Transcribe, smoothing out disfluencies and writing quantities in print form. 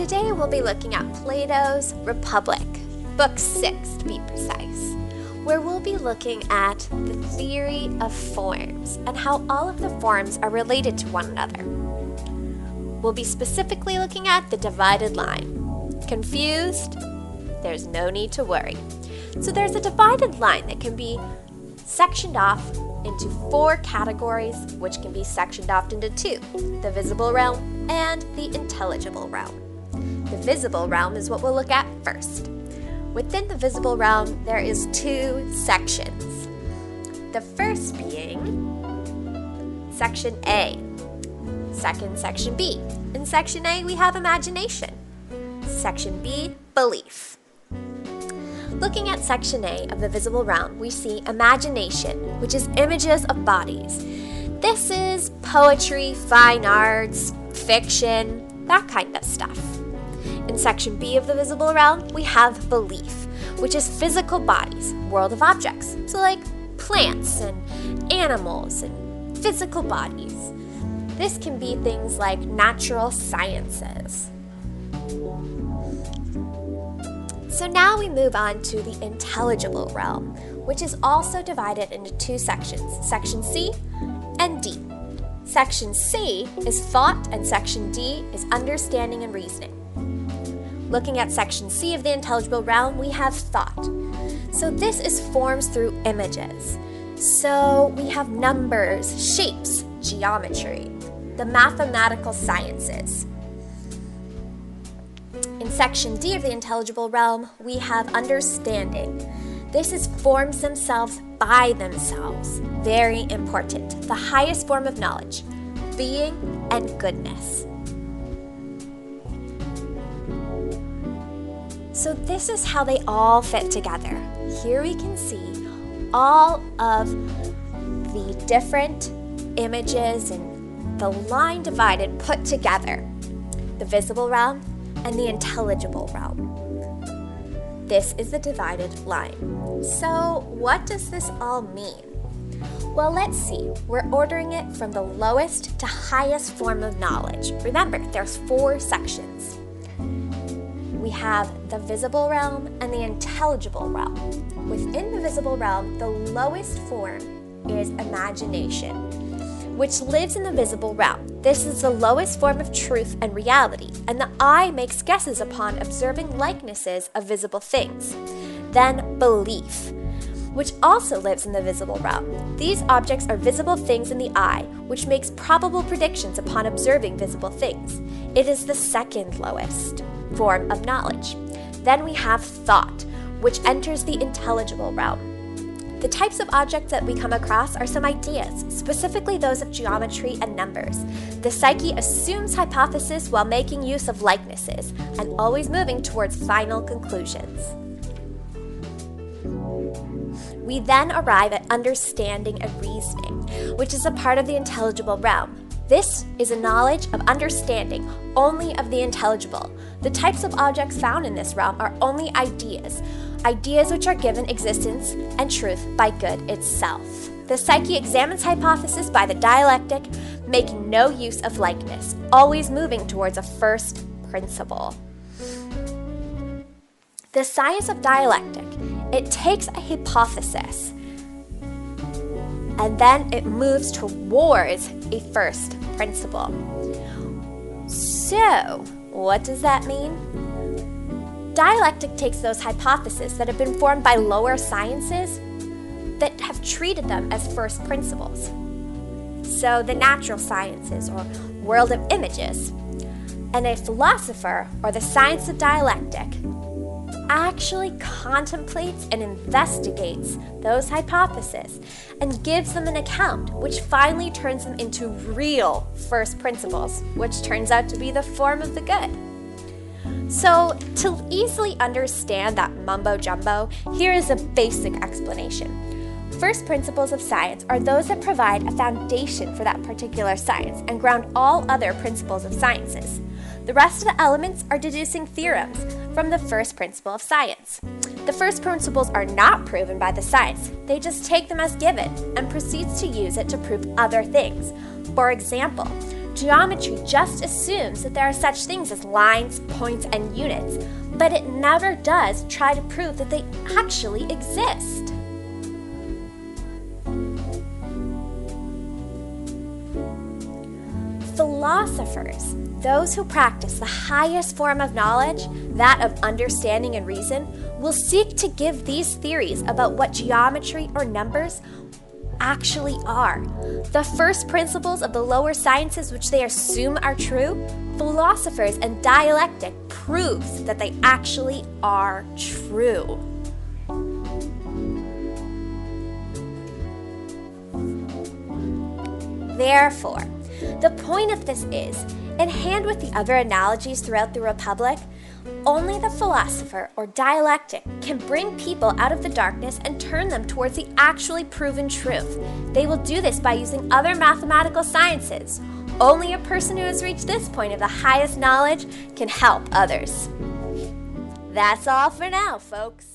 Today we'll be looking at Plato's Republic, Book 6 to be precise, where we'll be looking at the theory of forms and how all of the forms are related to one another. We'll be specifically looking at the divided line. Confused? There's no need to worry. So there's a divided line that can be sectioned off into 4 categories, which can be sectioned off into 2, the visible realm and the intelligible realm. The visible realm is what we'll look at first. Within the visible realm, there is 2 sections. The first being Section A, second Section B. In Section A, we have imagination. Section B, belief. Looking at Section A of the visible realm, we see imagination, which is images of bodies. This is poetry, fine arts, fiction, that kind of stuff. In Section B of the visible realm, we have belief, which is physical bodies, world of objects. So like plants and animals and physical bodies. This can be things like natural sciences. So now we move on to the intelligible realm, which is also divided into 2 sections, Section C and D. Section C is thought and Section D is understanding and reasoning. Looking at Section C of the intelligible realm, we have thought. So this is forms through images. So we have numbers, shapes, geometry, the mathematical sciences. In Section D of the intelligible realm, we have understanding. This is forms themselves by themselves. Very important. The highest form of knowledge, being and goodness. So this is how they all fit together. Here we can see all of the different images and the line divided put together. The visible realm and the intelligible realm. This is the divided line. So what does this all mean? Well, let's see. We're ordering it from the lowest to highest form of knowledge. Remember, there's 4 sections. We have the visible realm and the intelligible realm. Within the visible realm, the lowest form is imagination, which lives in the visible realm. This is the lowest form of truth and reality, and the eye makes guesses upon observing likenesses of visible things. Then belief, which also lives in the visible realm. These objects are visible things in the eye, which makes probable predictions upon observing visible things. It is the second lowest form of knowledge. Then we have thought, which enters the intelligible realm. The types of objects that we come across are some ideas, specifically those of geometry and numbers. The psyche assumes hypotheses while making use of likenesses, and always moving towards final conclusions. We then arrive at understanding and reasoning, which is a part of the intelligible realm. This is a knowledge of understanding only of the intelligible. The types of objects found in this realm are only ideas which are given existence and truth by good itself. The psyche examines hypothesis by the dialectic, making no use of likeness, always moving towards a first principle. The science of dialectic, it takes a hypothesis and then it moves towards a first principle. So, what does that mean? Dialectic takes those hypotheses that have been formed by lower sciences that have treated them as first principles. So the natural sciences or world of images. And a philosopher or the science of dialectic actually contemplates and investigates those hypotheses and gives them an account, which finally turns them into real first principles, which turns out to be the form of the good. So, to easily understand that mumbo-jumbo, here is a basic explanation. First principles of science are those that provide a foundation for that particular science and ground all other principles of sciences. The rest of the elements are deducing theorems from the first principle of science. The first principles are not proven by the science, they just take them as given and proceeds to use it to prove other things. For example, Geometry just assumes that there are such things as lines, points, and units, but it never does try to prove that they actually exist. Philosophers, those who practice the highest form of knowledge, that of understanding and reason, will seek to give these theories about what geometry or numbers actually are. The first principles of the lower sciences which they assume are true, philosophers and dialectic proves that they actually are true. Therefore, the point of this is, in hand with the other analogies throughout the Republic, only the philosopher or dialectic can bring people out of the darkness and turn them towards the actually proven truth. They will do this by using other mathematical sciences. Only a person who has reached this point of the highest knowledge can help others. That's all for now, folks.